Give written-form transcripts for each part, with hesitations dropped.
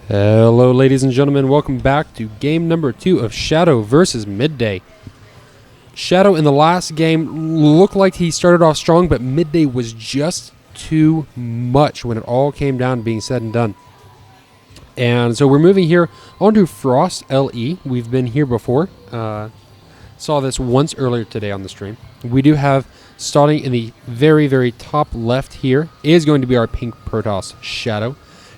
Hello, ladies and gentlemen. Welcome back to game number 2 of Shadow versus Midday. Shadow in the last game looked like he started off strong, but Midday was just too much when it all came down to being said and done. And so we're moving here onto Frost LE. We've been here before. Saw this once earlier today on the stream. We do have, starting in the very, very top left here, is going to be our pink Protoss Shadow.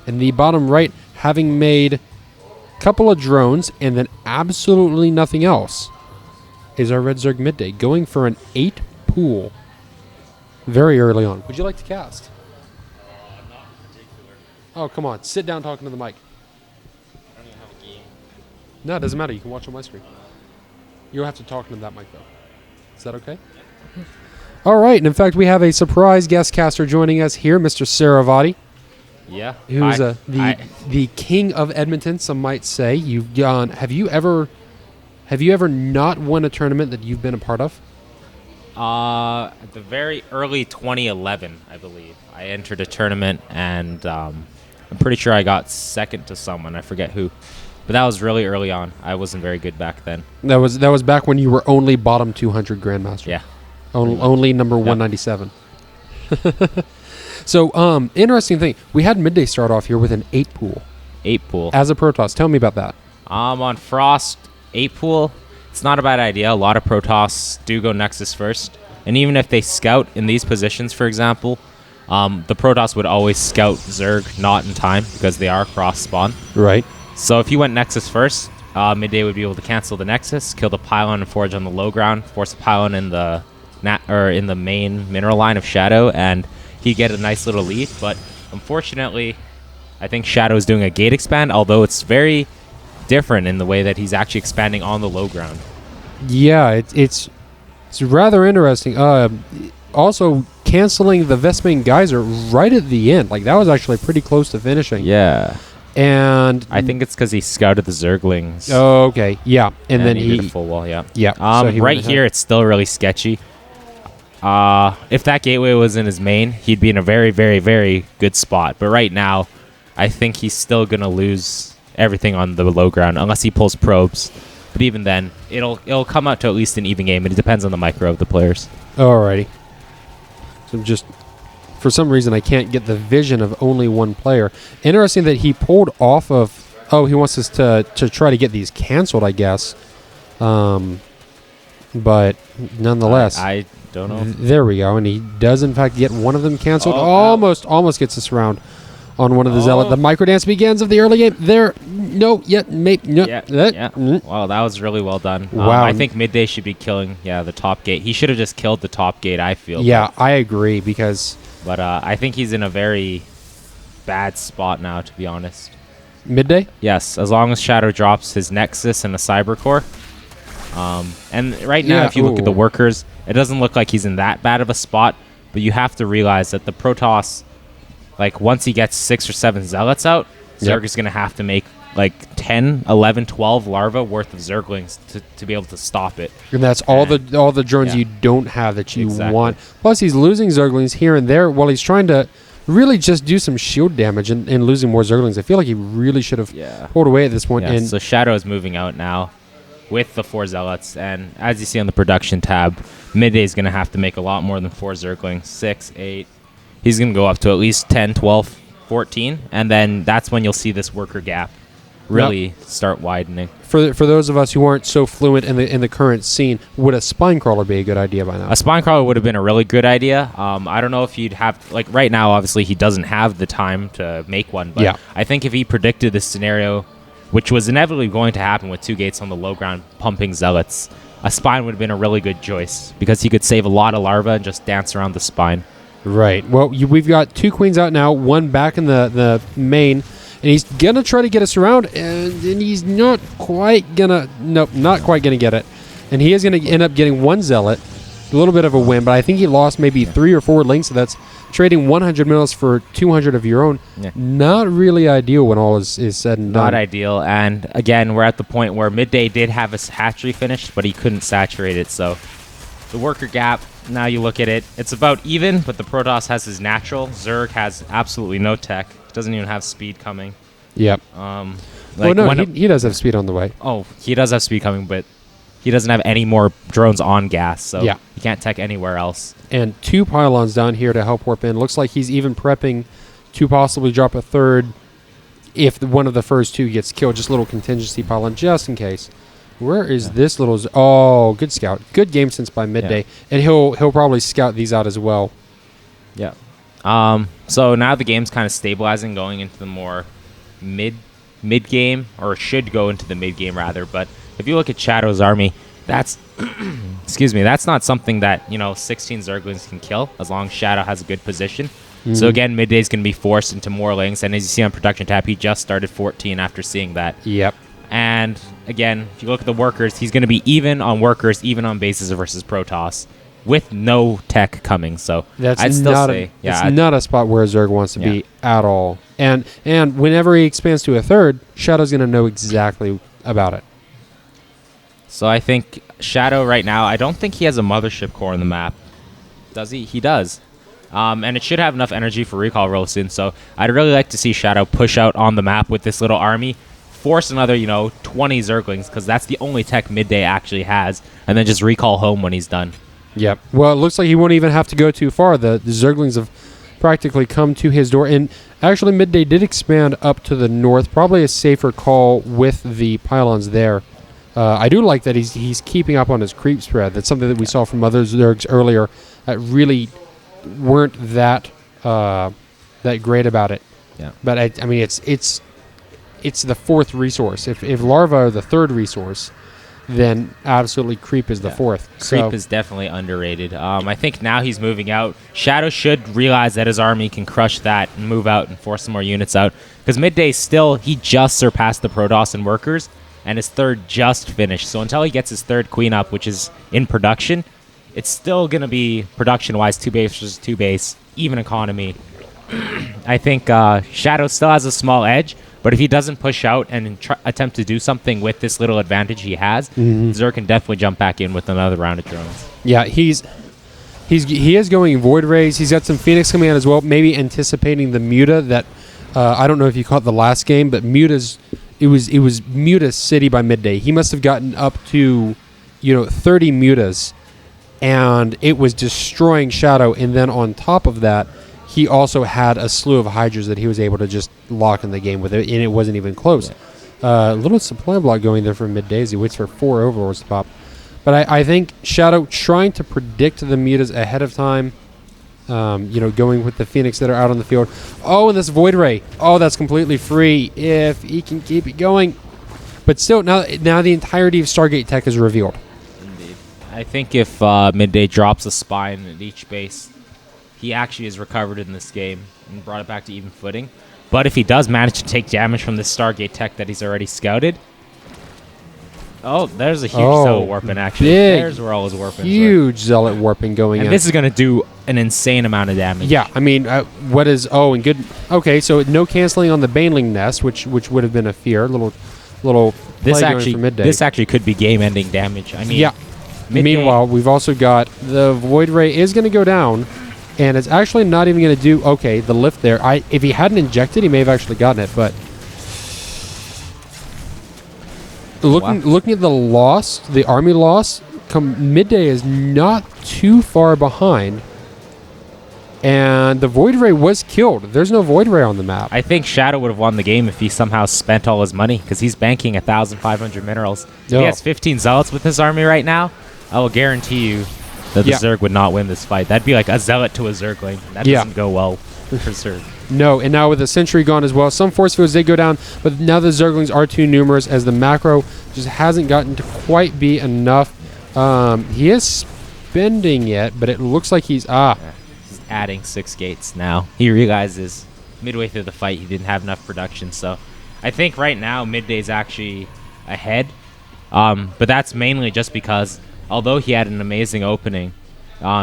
And the bottom right, having made a couple of drones and then absolutely nothing else, is our Red Zerg Midday, going for an 8 pool very early on. Would you like to cast? Not in particular. Oh, come on. Sit down talking to the mic. I don't even have a game. No, it doesn't matter. You can watch on my screen. You don't have to talk into that mic, though. Is that okay? All right. And in fact, we have a surprise guest caster joining us here, Mr. Saravati. Yeah. Who's the king of Edmonton, some might say. You've gone. Have you ever not won a tournament that you've been a part of? At the very early 2011, I believe, I entered a tournament, and I'm pretty sure I got second to someone. I forget who, but that was really early on. I wasn't very good back then. That was back when you were only bottom 200 Grandmaster. Yeah. Only number 197. So, interesting thing. We had Midday start off here with an 8 pool. 8 pool. As a Protoss. Tell me about that. On Frost, 8 pool, it's not a bad idea. A lot of Protoss do go Nexus first. And even if they scout in these positions, for example, the Protoss would always scout Zerg not in time because they are cross-spawn. Right. So if you went Nexus first, Midday would be able to cancel the Nexus, kill the pylon and forge on the low ground, force the pylon in the main mineral line of Shadow, and he'd get a nice little lead. But unfortunately, I think Shadow is doing a gate expand, although it's very different in the way that he's actually expanding on the low ground. Yeah, it's rather interesting. Also, canceling the Vespene Geyser right at the end. Like, that was actually pretty close to finishing. Yeah. And I think it's because he scouted the Zerglings. Oh, okay. Yeah. And then he did a full wall, yeah. Yeah. So right here, it's still really sketchy. If that gateway was in his main, he'd be in a very, very, very good spot. But right now, I think he's still going to lose everything on the low ground unless he pulls probes. But even then, it'll come out to at least an even game. It depends on the micro of the players. Alrighty. So just, for some reason, I can't get the vision of only one player. Interesting that he pulled off of... Oh, he wants us to try to get these canceled, I guess. But nonetheless... I don't know. There we go. And he does, in fact, get one of them canceled. Oh, almost gets us around on one of the Zealot. The microdance begins of the early game. There. No. Yet. No. Yeah. Wow, that was really well done. Wow. I think Midday should be killing, the top gate. He should have just killed the top gate, I feel. Yeah, I agree, because... But I think he's in a very bad spot now, to be honest. Midday? Yes, as long as Shadow drops his Nexus and a Cyber Core. And right now, if you look at the workers, it doesn't look like he's in that bad of a spot, but you have to realize that the Protoss, like, once he gets 6 or 7 Zealots out, Zerg is going to have to make, like, 10, 11, 12 larvae worth of Zerglings to be able to stop it. And that's all the drones you don't have that you want. Plus, he's losing Zerglings here and there while he's trying to really just do some shield damage and losing more Zerglings. I feel like he really should have pulled away at this point. Yeah, and so Shadow is moving out now with the 4 Zealots, and as you see on the production tab, Midday is going to have to make a lot more than 4 Zerglings, 6, 8. He's going to go up to at least 10, 12, 14, and then that's when you'll see this worker gap really start widening. For those of us who aren't so fluent in the current scene, would a spine crawler be a good idea by now? A spine crawler would have been a really good idea. I don't know if you'd have, like, right now, obviously, he doesn't have the time to make one, but I think if he predicted this scenario, which was inevitably going to happen with 2 gates on the low ground pumping Zealots, a spine would have been a really good choice because he could save a lot of larvae and just dance around the spine. Right. Well, we've got 2 queens out now, 1 back in the main, and he's going to try to get us around, and he's not quite going to... Nope, not quite going to get it. And he is going to end up getting 1 Zealot, a little bit of a win, but I think he lost maybe 3 or 4 links, so that's trading 100 mils for 200 of your own. Yeah. Not really ideal when all is said and done. Not ideal, and again, we're at the point where Midday did have his hatchery finished, but he couldn't saturate it, so the worker gap, now you look at it, it's about even, but the Protoss has his natural. Zerg has absolutely no tech, doesn't even have speed coming. Yep. Like well, no, he does have speed on the way. Oh, he does have speed coming, but he doesn't have any more drones on gas, so he can't tech anywhere else. And 2 pylons down here to help warp in. Looks like he's even prepping to possibly drop a third if one of the first 2 gets killed. Just a little contingency pylon just in case. Where is this little... Oh, good scout. Good game sense by midday. And he'll probably scout these out as well. Yeah. So now the game's kind of stabilizing, going into the more mid game, or should go into the mid game rather. But if you look at Shadow's army, that's excuse me, that's not something that 16 Zerglings can kill as long as Shadow has a good position. So again, Midday's going to be forced into more links, and as you see on production tab, he just started 14 after seeing that. Yep. And again, if you look at the workers, he's going to be even on workers, even on bases versus Protoss, with no tech coming. So I'd still say, it's not a spot where Zerg wants to be at all. And whenever he expands to a third, Shadow's going to know exactly about it. So I think Shadow right now, I don't think he has a mothership core on the map. Does he? He does. And it should have enough energy for recall real soon. So I'd really like to see Shadow push out on the map with this little army, force another 20 Zerglings, because that's the only tech midday actually has, and then just recall home when he's done. Yep. Well, it looks like he won't even have to go too far. The Zerglings have practically come to his door. And actually, midday did expand up to the north. Probably a safer call with the pylons there. I do like that he's keeping up on his creep spread. That's something that we saw from other Zergs earlier that really weren't that great about it. Yeah. But I mean, it's the 4th resource. If larvae are the 3rd resource, then absolutely creep is the 4th. Creep is definitely underrated. I think now he's moving out. Shadow should realize that his army can crush that and move out and force some more units out. Because midday he just surpassed the Protoss in workers, and his 3rd just finished. So until he gets his 3rd queen up, which is in production, it's still going to be production-wise 2 base versus 2 base, even economy. I think Shadow still has a small edge, but if he doesn't push out and attempt to do something with this little advantage he has, Zerg can definitely jump back in with another round of drones. Yeah, he is going Void Rays. He's got some Phoenix coming out as well, maybe anticipating the Muta that I don't know if you caught the last game, but it was Muta City by midday. He must have gotten up to 30 Mutas, and it was destroying Shadow. And then on top of that, he also had a slew of Hydras that he was able to just lock in the game with it, and it wasn't even close. A little supply block going there for midday as he waits for 4 Overlords to pop. But I think Shadow trying to predict the Mutas ahead of time, going with the Phoenix that are out on the field. Oh, and this Void Ray. Oh, that's completely free if he can keep it going. But still, now the entirety of Stargate tech is revealed. Indeed. I think if midday drops a spine at each base, he actually is recovered in this game and brought it back to even footing. But if he does manage to take damage from this Stargate tech that he's already scouted... Oh, there's a huge Zealot warping, actually. There's where all his warpings huge Zealot warping going and in. This is going to do an insane amount of damage. Yeah, I mean, what is... Oh, and good... Okay, so no canceling on the Baneling Nest, which would have been a fear. Little this play going for midday. This actually could be game-ending damage. I mean... Yeah. Meanwhile, we've also got... The Void Ray is going to go down, and it's actually not even going to do... Okay, the lift there. If he hadn't injected, he may have actually gotten it, but... Looking at the loss, the army loss, midday is not too far behind. And the Void Ray was killed. There's no Void Ray on the map. I think Shadow would have won the game if he somehow spent all his money, because he's banking 1,500 minerals. If he has 15 Zealots with his army right now, I will guarantee you that the Zerg would not win this fight. That'd be like a Zealot to a Zergling. That doesn't go well for Zerg. No, and now with the Sentry gone as well, some force fields did go down, but now the Zerglings are too numerous as the macro just hasn't gotten to quite be enough. He is spending it, but it looks like he's he's adding 6 gates now. He realizes midway through the fight he didn't have enough production, so I think right now Midday's actually ahead, but that's mainly just because although he had an amazing opening,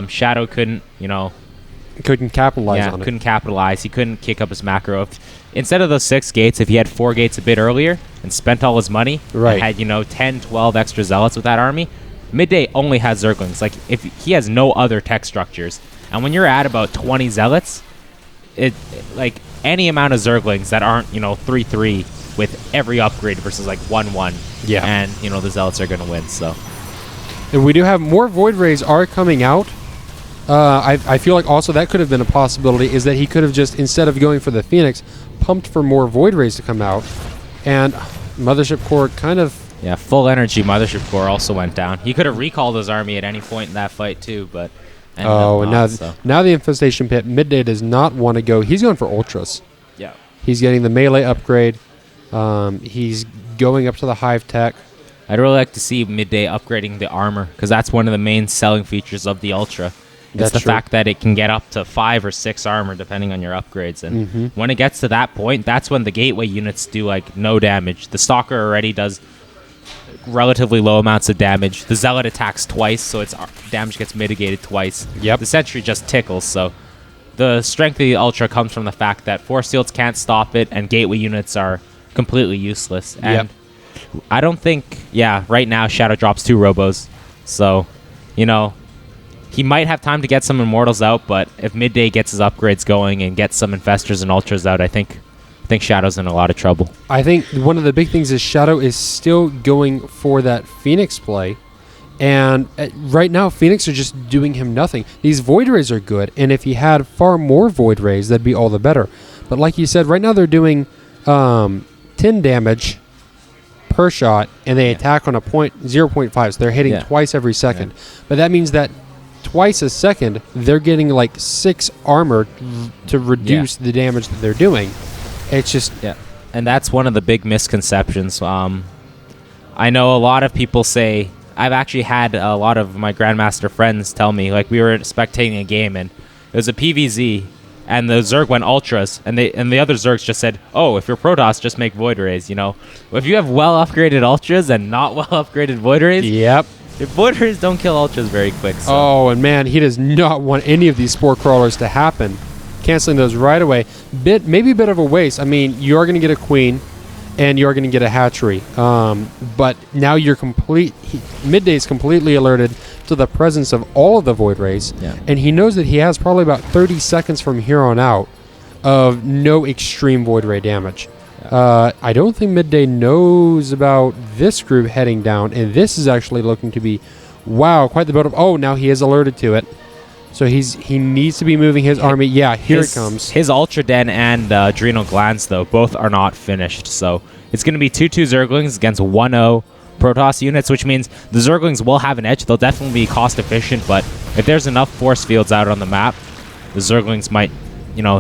Shadow couldn't, couldn't capitalize on it. Couldn't capitalize. He couldn't kick up his macro. Instead of those 6 gates, if he had 4 gates a bit earlier and spent all his money, and had 10, 12 extra Zealots with that army, midday only has Zerglings. Like if he has no other tech structures, and when you're at about 20 Zealots, any amount of Zerglings that aren't, 3-3 with every upgrade versus like 1-1. Yeah. And, the Zealots are going to win, so. And we do have more Void Rays are coming out. I feel like also that could have been a possibility, is that he could have just, instead of going for the Phoenix, pumped for more Void Rays to come out. And Mothership Core kind of... Yeah, full energy Mothership Core also went down. He could have recalled his army at any point in that fight too, but... and now the Infestation Pit, Midday does not want to go. He's going for Ultras. Yeah. He's getting the melee upgrade. He's going up to the Hive Tech. I'd really like to see Midday upgrading the armor, because that's one of the main selling features of the Ultra. It's the fact that it can get up to 5 or 6 armor depending on your upgrades. And when it gets to that point, that's when the gateway units do like no damage. The Stalker already does relatively low amounts of damage. The Zealot attacks twice, so its damage gets mitigated twice. Yep. The Sentry just tickles, so the strength of the Ultra comes from the fact that Force Fields can't stop it, and gateway units are completely useless. And I don't think, right now Shadow drops 2 Robos, so, he might have time to get some Immortals out, but if Midday gets his upgrades going and gets some Infestors and Ultras out, I think Shadow's in a lot of trouble. I think one of the big things is Shadow is still going for that Phoenix play. And right now, Phoenix are just doing him nothing. These Void Rays are good, and if he had far more Void Rays, that'd be all the better. But like you said, right now they're doing 10 damage per shot, and they attack on a 0.5, so they're hitting twice every second. But that means that twice a second, they're getting like 6 armor to reduce the damage that they're doing. It's just... Yeah, and that's one of the big misconceptions. I know a lot of people say... I've actually had a lot of my Grandmaster friends tell me, like, we were spectating a game, and it was a PvZ, and the Zerg went Ultras, and the other Zergs just said, oh, if you're Protoss, just make Void Rays, If you have well-upgraded Ultras and not well-upgraded Void Rays... Yep. Your Void Rays don't kill Ultras very quick. So. Oh, and man, he does not want any of these Spore Crawlers to happen. Canceling those right away. Maybe a bit of a waste. I mean, you are going to get a Queen, and you are going to get a Hatchery. But now you're Midday is completely alerted to the presence of all of the Void Rays, and he knows that he has probably about 30 seconds from here on out of no extreme Void Ray damage. I don't think Midday knows about this group heading down, and this is actually looking to be, wow, quite the build-up. Oh, now he is alerted to it. So he needs to be moving his army. Yeah, here it comes. His Ultra Den and Adrenal Glands, though, both are not finished. So it's going to be 2-2 Zerglings against 1-0 Protoss units, which means the Zerglings will have an edge. They'll definitely be cost-efficient, but if there's enough force fields out on the map, the Zerglings might...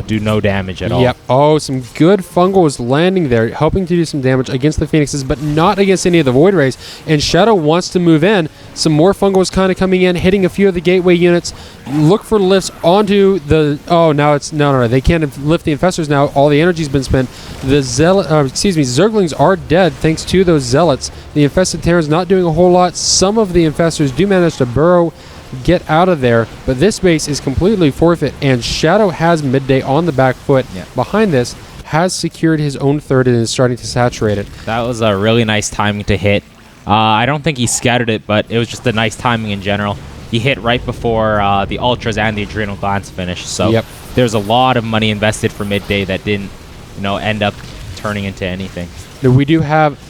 do no damage at all. Yep. Oh, some good fungals landing there, helping to do some damage against the Phoenixes, but not against any of the Void Rays. And Shadow wants to move in. Some more fungals kind of coming in, hitting a few of the gateway units. Look for lifts onto the... Oh, now it's... No. They can't lift the Infestors now. All the energy's been spent. The Zerglings are dead thanks to those Zealots. The Infested Terrans not doing a whole lot. Some of the Infestors do manage to burrow, get out of there, but this base is completely forfeit, and Shadow has Midday on the back foot. Behind this, has secured his own third and is starting to saturate it. That was a really nice timing to hit. I don't think he scouted it, but it was just a nice timing in general. He hit right before the Ultras and the Adrenal Glands finished, so there's a lot of money invested for Midday that didn't end up turning into anything. Now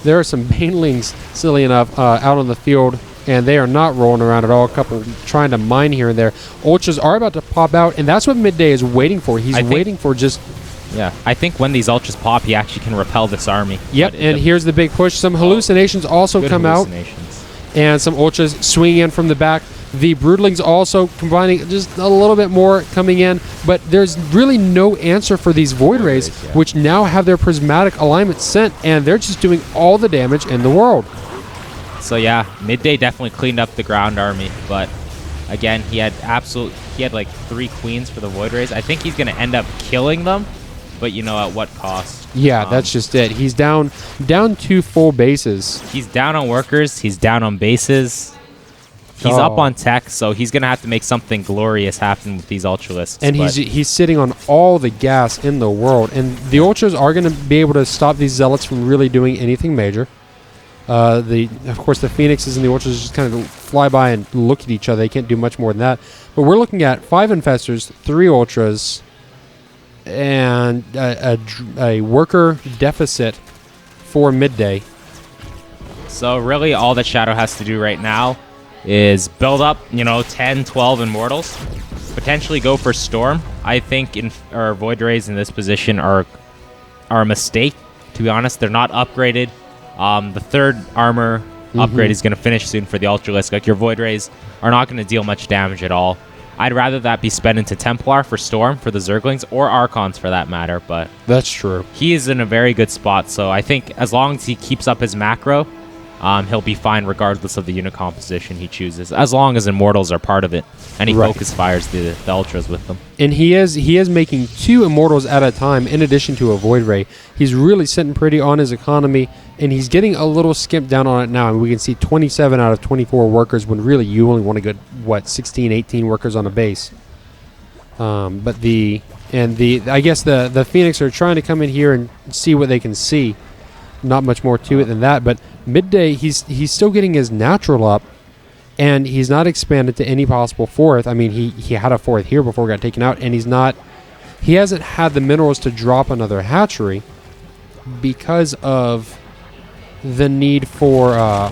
there are some Banelings, silly enough, out on the field, and they are not rolling around at all. A couple trying to mine here and there. Ultras are about to pop out, and that's what Midday is waiting for. He's waiting for just... Yeah, I think when these Ultras pop, he actually can repel this army. Yep, and here's the big push. Some hallucinations also come out, and some Ultras swinging in from the back. The Broodlings also combining just a little bit more coming in, but there's really no answer for these Void Rays, which now have their prismatic alignment sent, and they're just doing all the damage in the world. So yeah, Midday definitely cleaned up the ground army, but again, he had like 3 Queens for the Void Rays. I think he's going to end up killing them, but at what cost? Yeah, that's just it. He's down 2 full bases. He's down on workers. He's down on bases. He's up on tech, so he's going to have to make something glorious happen with these Ultralists. And he's sitting on all the gas in the world. And the Ultras are going to be able to stop these Zealots from really doing anything major. Of course, the Phoenixes and the Ultras just kind of fly by and look at each other. They can't do much more than that. But we're looking at 5 Infestors, 3 Ultras, and a worker deficit for midday. So really all that Shadow has to do right now is build up, 10, 12 Immortals, potentially go for Storm. I think Void Rays in this position are a mistake, to be honest. They're not upgraded. The third armor upgrade is going to finish soon for the Ultralisk. Like, your Void Rays are not going to deal much damage at all. I'd rather that be spent into Templar for Storm for the Zerglings, or Archons for that matter, but that's true. He is in a very good spot, so I think as long as he keeps up his macro, he'll be fine regardless of the unit composition he chooses, as long as Immortals are part of it, and he focus fires the Ultras with them. And he is making 2 Immortals at a time in addition to a Void Ray. He's really sitting pretty on his economy, and he's getting a little skimped down on it now. And we can see 27 out of 24 workers when really you only want to get, 16, 18 workers on a base. I guess the Phoenix are trying to come in here and see what they can see. Not much more to it than that, but midday he's still getting his natural up, and he's not expanded to any possible 4th. I mean, he had a 4th here before it got taken out, and he hasn't had the minerals to drop another hatchery because of the need for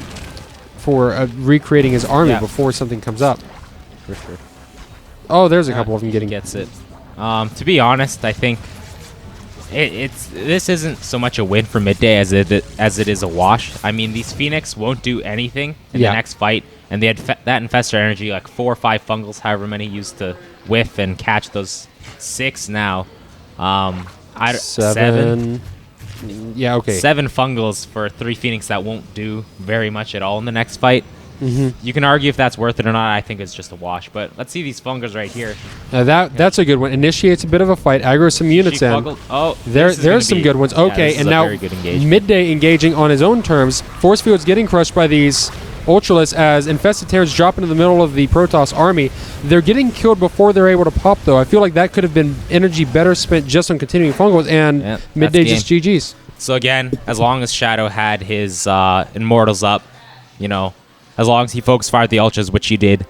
recreating his army before something comes up. For sure. Oh, there's a couple of them getting gets it. To be honest, I think this isn't so much a win for midday as it is a wash. I mean, these Phoenix won't do anything in the next fight, and they had that Infestor energy, like 4 or 5 fungals, however many used to whiff and catch those 6 now. 7. Yeah, okay. 7 fungals for 3 Phoenix that won't do very much at all in the next fight. You can argue if that's worth it or not. I think it's just a wash. But let's see these fungers right here. That's a good one. Initiates a bit of a fight. Aggro some units in. Oh, there's some good ones. Okay, and now midday engaging on his own terms. Force field's getting crushed by these Ultralists as Infested Terrans drop into the middle of the Protoss army. They're getting killed before they're able to pop, though. I feel like that could have been energy better spent just on continuing fungals, and midday just GG's. So again, as long as Shadow had his Immortals up, as long as he focus fired the Ultras, which he did,